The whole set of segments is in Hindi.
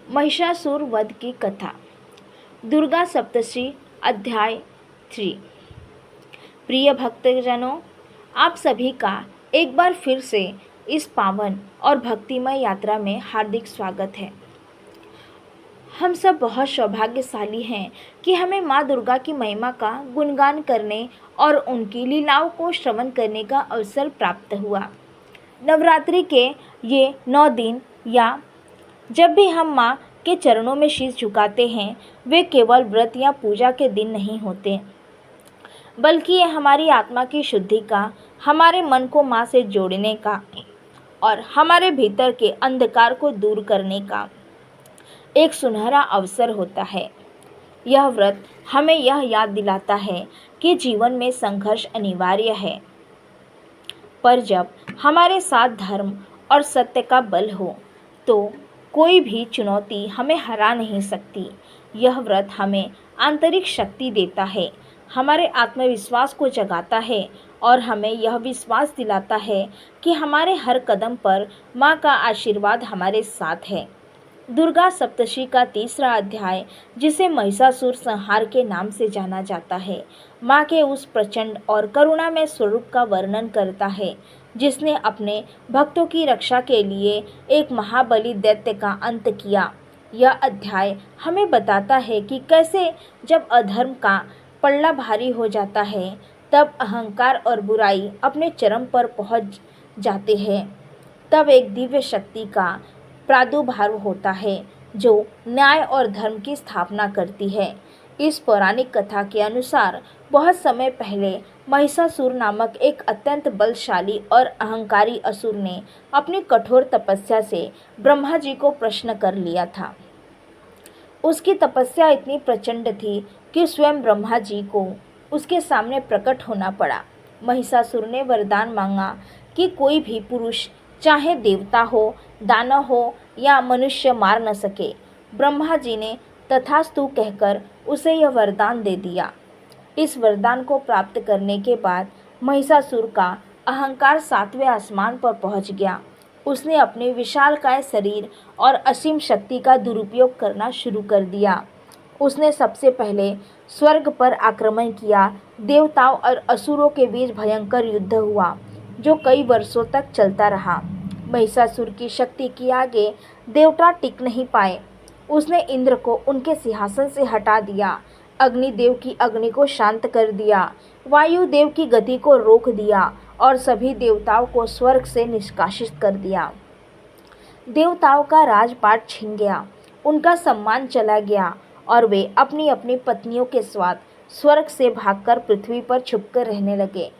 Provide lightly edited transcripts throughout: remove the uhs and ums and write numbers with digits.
महिषासुर वध की कथा। दुर्गा सप्तशती अध्याय 3। प्रिय भक्तजनों, आप सभी का एक बार फिर से इस पावन और भक्तिमय यात्रा में हार्दिक स्वागत है। हम सब बहुत सौभाग्यशाली हैं कि हमें माँ दुर्गा की महिमा का गुणगान करने और उनकी लीलाओं को श्रवण करने का अवसर प्राप्त हुआ। नवरात्रि के ये 9 दिन या जब भी हम माँ के चरणों में शीश झुकाते हैं, वे केवल व्रत या पूजा के दिन नहीं होते, बल्कि ये हमारी आत्मा की शुद्धि का, हमारे मन को माँ से जोड़ने का और हमारे भीतर के अंधकार को दूर करने का एक सुनहरा अवसर होता है। यह व्रत हमें यह याद दिलाता है कि जीवन में संघर्ष अनिवार्य है, पर जब हमारे साथ धर्म और सत्य का बल हो तो कोई भी चुनौती हमें हरा नहीं सकती। यह व्रत हमें आंतरिक शक्ति देता है, हमारे आत्मविश्वास को जगाता है और हमें यह विश्वास दिलाता है कि हमारे हर कदम पर माँ का आशीर्वाद हमारे साथ है। दुर्गा सप्तशती का 3रा अध्याय, जिसे महिषासुर संहार के नाम से जाना जाता है, माँ के उस प्रचंड और करुणामय स्वरूप का वर्णन करता है जिसने अपने भक्तों की रक्षा के लिए एक महाबली दैत्य का अंत किया। यह अध्याय हमें बताता है कि कैसे जब अधर्म का पल्ला भारी हो जाता है, तब अहंकार और बुराई अपने चरम पर पहुंच जाते हैं। तब एक दिव्य शक्ति का प्रादुर्भाव होता है जो न्याय और धर्म की स्थापना करती है। इस पौराणिक कथा के अनुसार बहुत समय पहले महिषासुर नामक एक अत्यंत बलशाली और अहंकारी असुर ने अपनी कठोर तपस्या से ब्रह्मा जी को प्रसन्न कर लिया था। उसकी तपस्या इतनी प्रचंड थी कि स्वयं ब्रह्मा जी को उसके सामने प्रकट होना पड़ा। महिषासुर ने वरदान मांगा कि कोई भी पुरुष, चाहे देवता हो, दानव हो या मनुष्य, मार न सके। ब्रह्मा जी ने तथास्तु कहकर उसे यह वरदान दे दिया। इस वरदान को प्राप्त करने के बाद महिषासुर का अहंकार 7वें आसमान पर पहुंच गया। उसने अपने विशालकाय शरीर और असीम शक्ति का दुरुपयोग करना शुरू कर दिया। उसने सबसे पहले स्वर्ग पर आक्रमण किया। देवताओं और असुरों के बीच भयंकर युद्ध हुआ जो कई वर्षों तक चलता रहा। महिषासुर की शक्ति के आगे देवता टिक नहीं पाए। उसने इंद्र को उनके सिंहासन से हटा दिया, अग्निदेव की अग्नि को शांत कर दिया, वायुदेव की गति को रोक दिया और सभी देवताओं को स्वर्ग से निष्कासित कर दिया। देवताओं का राजपाट छिन गया, उनका सम्मान चला गया और वे अपनी अपनी पत्नियों के साथ स्वर्ग से भागकर पृथ्वी पर छुपकर रहने लगे।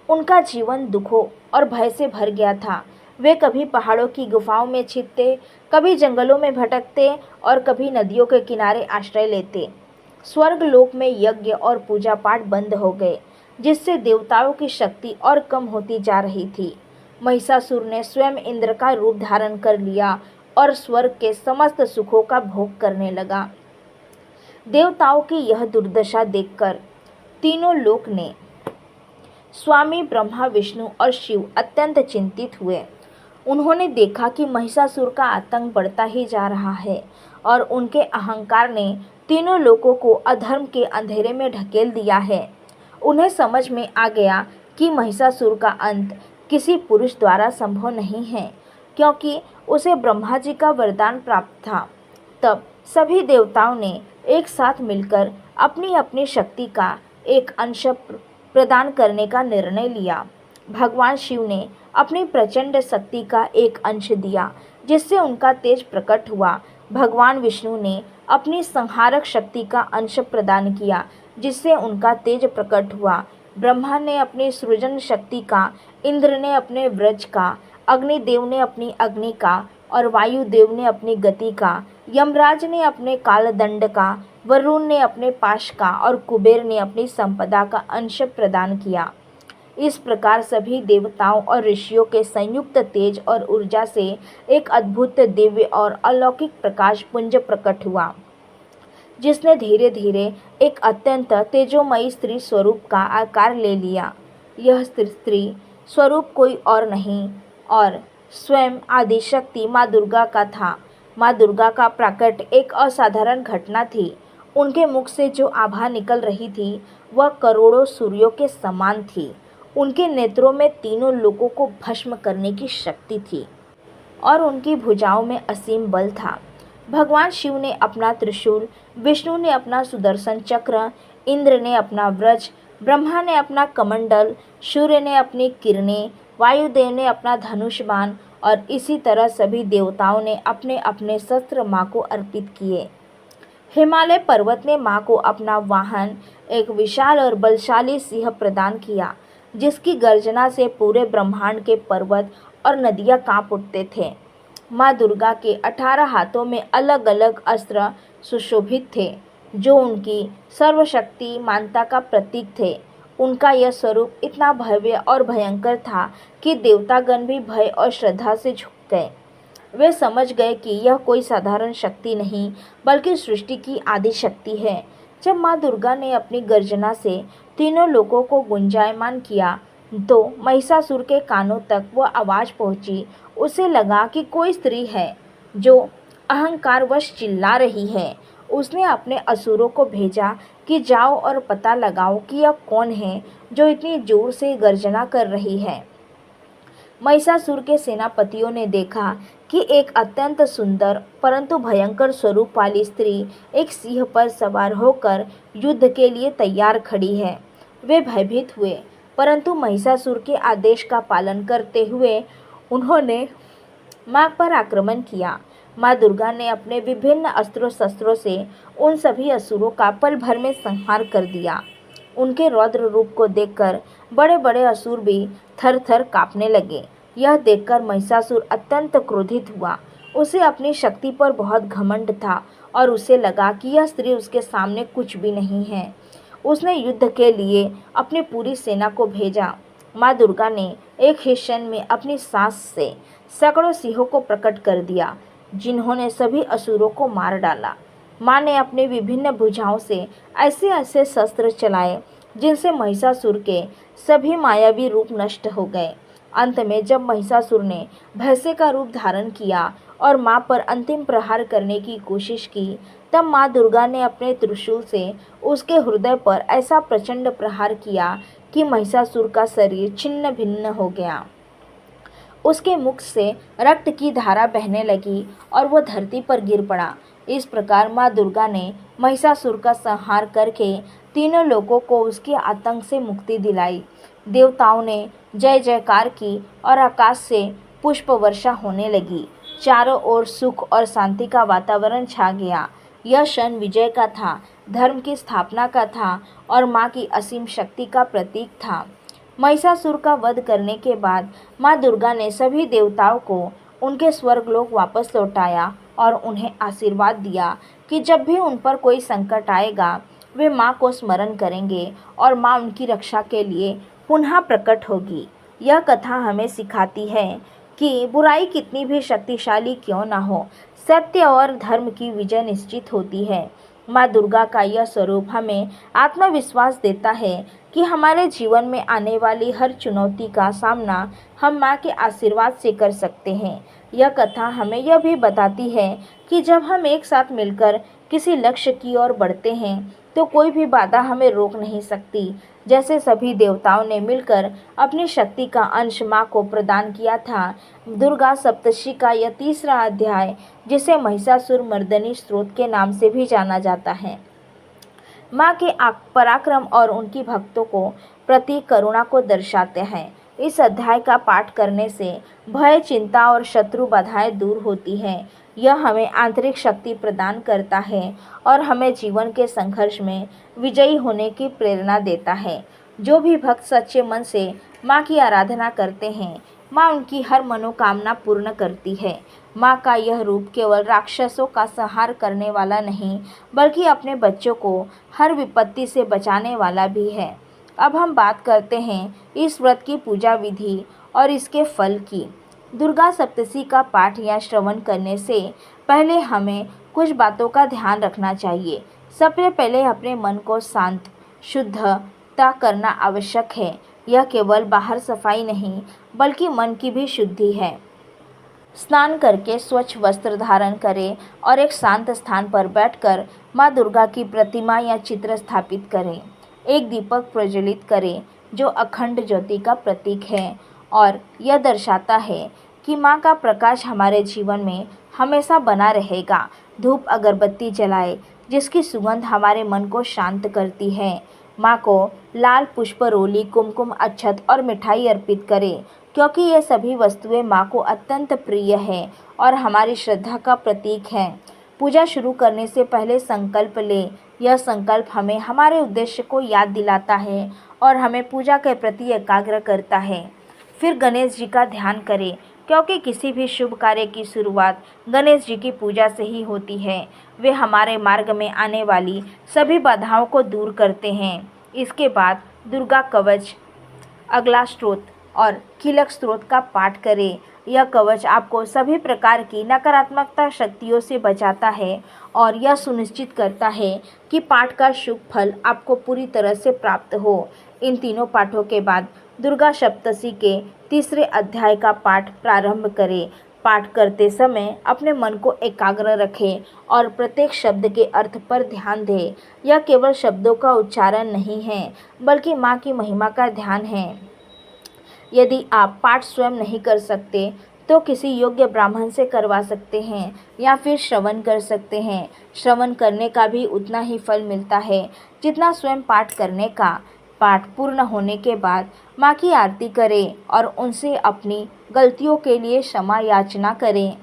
उनका जीवन दुखों और भय से भर गया था। वे कभी पहाड़ों की गुफाओं में छिपते, कभी जंगलों में भटकते और कभी नदियों के किनारे आश्रय लेते। स्वर्ग लोक में यज्ञ और पूजा पाठ बंद हो गए, जिससे देवताओं की शक्ति और कम होती जा रही थी। महिषासुर ने स्वयं इंद्र का रूप धारण कर लिया और स्वर्ग के समस्त सुखों का भोग करने लगा। देवताओं की यह दुर्दशा देखकर तीनों लोक ने, स्वामी ब्रह्मा, विष्णु और शिव, अत्यंत चिंतित हुए। उन्होंने देखा कि महिषासुर का आतंक बढ़ता ही जा रहा है और उनके अहंकार ने तीनों लोगों को अधर्म के अंधेरे में ढकेल दिया है। उन्हें समझ में आ गया कि महिषासुर का अंत किसी पुरुष द्वारा संभव नहीं है, क्योंकि उसे ब्रह्मा जी का वरदान प्राप्त था। तब सभी देवताओं ने एक साथ मिलकर अपनी अपनी शक्ति का एक अंश प्रदान करने का निर्णय लिया। भगवान शिव ने अपनी प्रचंड शक्ति का एक अंश दिया, जिससे उनका तेज प्रकट हुआ। भगवान विष्णु ने अपनी संहारक शक्ति का अंश प्रदान किया, जिससे उनका तेज प्रकट हुआ। ब्रह्मा ने अपनी सृजन शक्ति का, इंद्र ने अपने वज्र का, अग्निदेव ने अपनी अग्नि का और वायुदेव ने अपनी गति का, यमराज ने अपने कालदंड का, वरुण ने अपने पाश का और कुबेर ने अपनी संपदा का अंश प्रदान किया। इस प्रकार सभी देवताओं और ऋषियों के संयुक्त तेज और ऊर्जा से एक अद्भुत, दिव्य और अलौकिक प्रकाश पुंज प्रकट हुआ, जिसने धीरे धीरे एक अत्यंत तेजोमयी स्त्री स्वरूप का आकार ले लिया। यह स्त्री स्वरूप कोई और नहीं और स्वयं आदिशक्ति माँ दुर्गा का था। माँ दुर्गा का प्राकट एक असाधारण घटना थी। उनके मुख से जो आभा निकल रही थी वह करोड़ों सूर्यों के समान थी। उनके नेत्रों में तीनों लोगों को भस्म करने की शक्ति थी और उनकी भुजाओं में असीम बल था। भगवान शिव ने अपना त्रिशूल, विष्णु ने अपना सुदर्शन चक्र, इंद्र ने अपना वज्र, ब्रह्मा ने अपना कमंडल, सूर्य ने अपनी किरणें, वायुदेव ने अपना धनुष बाण और इसी तरह सभी देवताओं ने अपने अपने शस्त्र माँ को अर्पित किए। हिमालय पर्वत ने माँ को अपना वाहन, एक विशाल और बलशाली सिंह प्रदान किया, जिसकी गर्जना से पूरे ब्रह्मांड के पर्वत और नदियाँ कांप उठते थे। माँ दुर्गा के 18 हाथों में अलग अलग अस्त्र सुशोभित थे, जो उनकी सर्वशक्ति मानता का प्रतीक थे। उनका यह स्वरूप इतना भव्य और भयंकर था कि देवतागण भी भय और श्रद्धा से झुक गए। वे समझ गए कि यह कोई साधारण शक्ति नहीं, बल्कि सृष्टि की आदि शक्ति है। जब माँ दुर्गा ने अपनी गर्जना से तीनों लोगों को गुंजायमान किया, तो महिषासुर के कानों तक वह आवाज़ पहुंची। उसे लगा कि कोई स्त्री है जो अहंकारवश चिल्ला रही है। उसने अपने असुरों को भेजा कि जाओ और पता लगाओ कि यह कौन है जो इतनी जोर से गर्जना कर रही है। महिषासुर के सेनापतियों ने देखा कि एक अत्यंत सुंदर परंतु भयंकर स्वरूप वाली स्त्री एक सिंह पर सवार होकर युद्ध के लिए तैयार खड़ी है। वे भयभीत हुए, परंतु महिषासुर के आदेश का पालन करते हुए उन्होंने माँ पर आक्रमण किया। माँ दुर्गा ने अपने विभिन्न अस्त्रों शस्त्रों से उन सभी असुरों का पल भर में संहार कर दिया। उनके रौद्र रूप को देखकर बड़े बड़े असुर भी थर थर काँपने लगे। यह देखकर महिषासुर अत्यंत क्रोधित हुआ। उसे अपनी शक्ति पर बहुत घमंड था और उसे लगा कि यह स्त्री उसके सामने कुछ भी नहीं है। उसने युद्ध के लिए अपनी पूरी सेना को भेजा। माँ दुर्गा ने एक ही क्षण में अपनी सांस से सैकड़ों सिंहों को प्रकट कर दिया, जिन्होंने सभी असुरों को मार डाला। माँ ने अपने विभिन्न भुजाओं से ऐसे ऐसे शस्त्र चलाए जिनसे महिषासुर के सभी मायावी रूप नष्ट हो गए। अंत में जब महिषासुर ने भैंसे का रूप धारण किया और माँ पर अंतिम प्रहार करने की कोशिश की, तब माँ दुर्गा ने अपने त्रिशूल से उसके हृदय पर ऐसा प्रचंड प्रहार किया कि महिषासुर का शरीर छिन्न भिन्न हो गया। उसके मुख से रक्त की धारा बहने लगी और वह धरती पर गिर पड़ा। इस प्रकार माँ दुर्गा ने महिषासुर का संहार करके तीनों लोगों को उसके आतंक से मुक्ति दिलाई। देवताओं ने जय जयकार की और आकाश से पुष्प वर्षा होने लगी। चारों ओर सुख और शांति का वातावरण छा गया। यह क्षण विजय का था, धर्म की स्थापना का था और माँ की असीम शक्ति का प्रतीक था। महिषासुर का वध करने के बाद माँ दुर्गा ने सभी देवताओं को उनके स्वर्गलोक वापस लौटाया और उन्हें आशीर्वाद दिया कि जब भी उन पर कोई संकट आएगा, वे माँ को स्मरण करेंगे और माँ उनकी रक्षा के लिए पुनः प्रकट होगी। यह कथा हमें सिखाती है कि बुराई कितनी भी शक्तिशाली क्यों न हो, सत्य और धर्म की विजय निश्चित होती है। माँ दुर्गा का यह स्वरूप हमें आत्मविश्वास देता है कि हमारे जीवन में आने वाली हर चुनौती का सामना हम माँ के आशीर्वाद से कर सकते हैं। यह कथा हमें यह भी बताती है कि जब हम एक साथ मिलकर किसी लक्ष्य की ओर बढ़ते हैं तो कोई भी बाधा हमें रोक नहीं सकती। जैसे सभी देवताओं ने मिलकर अपनी शक्ति का अंश माँ को प्रदान किया था। दुर्गा सप्तशती का यह तीसरा अध्याय, जिसे महिषासुर मर्दनी स्तोत्र के नाम से भी जाना जाता है, माँ के पराक्रम और उनकी भक्तों को प्रति करुणा को दर्शाते हैं। इस अध्याय का पाठ करने से भय, चिंता और शत्रु बाधाएं दूर होती हैं। यह हमें आंतरिक शक्ति प्रदान करता है और हमें जीवन के संघर्ष में विजयी होने की प्रेरणा देता है। जो भी भक्त सच्चे मन से माँ की आराधना करते हैं, माँ उनकी हर मनोकामना पूर्ण करती है। माँ का यह रूप केवल राक्षसों का संहार करने वाला नहीं, बल्कि अपने बच्चों को हर विपत्ति से बचाने वाला भी है। अब हम बात करते हैं इस व्रत की पूजा विधि और इसके फल की। दुर्गा सप्तशती का पाठ या श्रवण करने से पहले हमें कुछ बातों का ध्यान रखना चाहिए। सबसे पहले अपने मन को शांत, शुद्धता करना आवश्यक है। यह केवल बाहर सफाई नहीं, बल्कि मन की भी शुद्धि है। स्नान करके स्वच्छ वस्त्र धारण करें और एक शांत स्थान पर बैठकर माँ दुर्गा की प्रतिमा या चित्र स्थापित करें। एक दीपक प्रज्वलित करें जो अखंड ज्योति का प्रतीक है और यह दर्शाता है कि माँ का प्रकाश हमारे जीवन में हमेशा बना रहेगा। धूप अगरबत्ती जलाएं जिसकी सुगंध हमारे मन को शांत करती है। माँ को लाल पुष्प, रोली, कुमकुम, अक्षत और मिठाई अर्पित करें क्योंकि ये सभी वस्तुएं माँ को अत्यंत प्रिय हैं और हमारी श्रद्धा का प्रतीक हैं। पूजा शुरू करने से पहले संकल्प लें। यह संकल्प हमें हमारे उद्देश्य को याद दिलाता है और हमें पूजा के प्रति एकाग्र करता है। फिर गणेश जी का ध्यान करें क्योंकि किसी भी शुभ कार्य की शुरुआत गणेश जी की पूजा से ही होती है। वे हमारे मार्ग में आने वाली सभी बाधाओं को दूर करते हैं। इसके बाद दुर्गा कवच, अगला स्त्रोत और कीलक स्त्रोत का पाठ करें। यह कवच आपको सभी प्रकार की नकारात्मकता शक्तियों से बचाता है और यह सुनिश्चित करता है कि पाठ का शुभ फल आपको पूरी तरह से प्राप्त हो। इन तीनों पाठों के बाद दुर्गा सप्तशती के तीसरे अध्याय का पाठ प्रारंभ करें। पाठ करते समय अपने मन को एकाग्र रखें और प्रत्येक शब्द के अर्थ पर ध्यान दें। यह केवल शब्दों का उच्चारण नहीं है बल्कि माँ की महिमा का ध्यान है। यदि आप पाठ स्वयं नहीं कर सकते तो किसी योग्य ब्राह्मण से करवा सकते हैं या फिर श्रवण कर सकते हैं। श्रवण करने का भी उतना ही फल मिलता है जितना स्वयं पाठ करने का। पाठ पूर्ण होने के बाद माँ की आरती करें और उनसे अपनी गलतियों के लिए क्षमा याचना करें।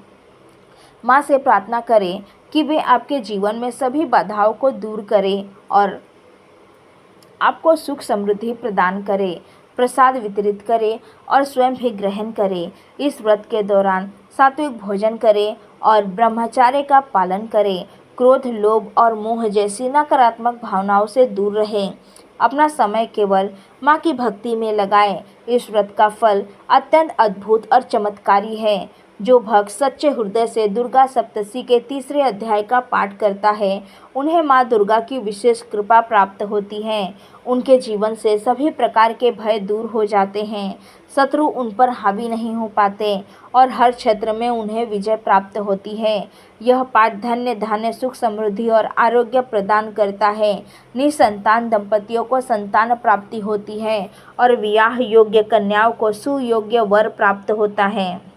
माँ से प्रार्थना करें कि वे आपके जीवन में सभी बाधाओं को दूर करें और आपको सुख समृद्धि प्रदान करें। प्रसाद वितरित करें और स्वयं भी ग्रहण करें। इस व्रत के दौरान सात्विक भोजन करें और ब्रह्मचर्य का पालन करें। क्रोध, लोभ और मोह जैसी नकारात्मक भावनाओं से दूर रहें। अपना समय केवल माँ की भक्ति में लगाएं। इस व्रत का फल अत्यंत अद्भुत और चमत्कारी है। जो भक्त सच्चे हृदय से दुर्गा सप्तशती के तीसरे अध्याय का पाठ करता है उन्हें माँ दुर्गा की विशेष कृपा प्राप्त होती है। उनके जीवन से सभी प्रकार के भय दूर हो जाते हैं। शत्रु उन पर हावी नहीं हो पाते और हर क्षेत्र में उन्हें विजय प्राप्त होती है। यह पाठ धन्य, धान्य, सुख, समृद्धि और आरोग्य प्रदान करता है। निसंतान दंपतियों को संतान प्राप्ति होती है और विवाह योग्य कन्याओं को सुयोग्य वर प्राप्त होता है।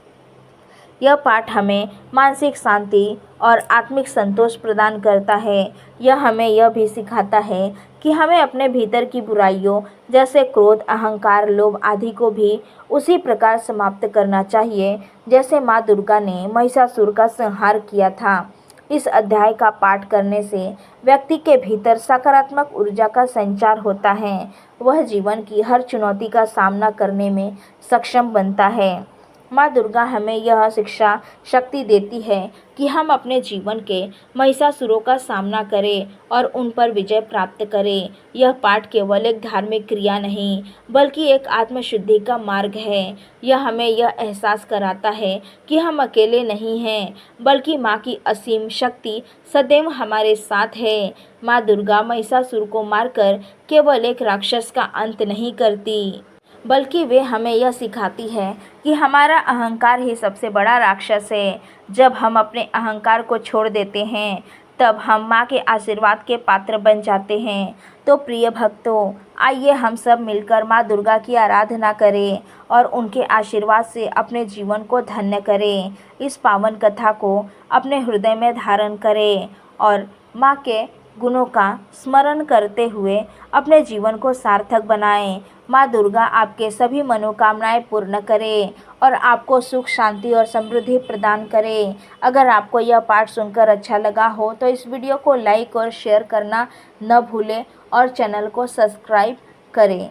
यह पाठ हमें मानसिक शांति और आत्मिक संतोष प्रदान करता है। यह हमें यह भी सिखाता है कि हमें अपने भीतर की बुराइयों जैसे क्रोध, अहंकार, लोभ आदि को भी उसी प्रकार समाप्त करना चाहिए जैसे माँ दुर्गा ने महिषासुर का संहार किया था। इस अध्याय का पाठ करने से व्यक्ति के भीतर सकारात्मक ऊर्जा का संचार होता है। वह जीवन की हर चुनौती का सामना करने में सक्षम बनता है। माँ दुर्गा हमें यह शिक्षा शक्ति देती है कि हम अपने जीवन के महिषासुरों का सामना करें और उन पर विजय प्राप्त करें। यह पाठ केवल एक धार्मिक क्रिया नहीं बल्कि एक आत्मशुद्धि का मार्ग है। यह हमें यह एहसास कराता है कि हम अकेले नहीं हैं बल्कि माँ की असीम शक्ति सदैव हमारे साथ है। माँ दुर्गा महिषासुर को मारकर केवल एक राक्षस का अंत नहीं करती बल्कि वे हमें यह सिखाती है कि हमारा अहंकार ही सबसे बड़ा राक्षस है। जब हम अपने अहंकार को छोड़ देते हैं तब हम माँ के आशीर्वाद के पात्र बन जाते हैं। तो प्रिय भक्तों, आइए हम सब मिलकर माँ दुर्गा की आराधना करें और उनके आशीर्वाद से अपने जीवन को धन्य करें। इस पावन कथा को अपने हृदय में धारण करें और माँ के गुणों का स्मरण करते हुए अपने जीवन को सार्थक बनाएं। माँ दुर्गा आपके सभी मनोकामनाएं पूर्ण करें और आपको सुख, शांति और समृद्धि प्रदान करें। अगर आपको यह पाठ सुनकर अच्छा लगा हो तो इस वीडियो को लाइक और शेयर करना न भूलें और चैनल को सब्सक्राइब करें।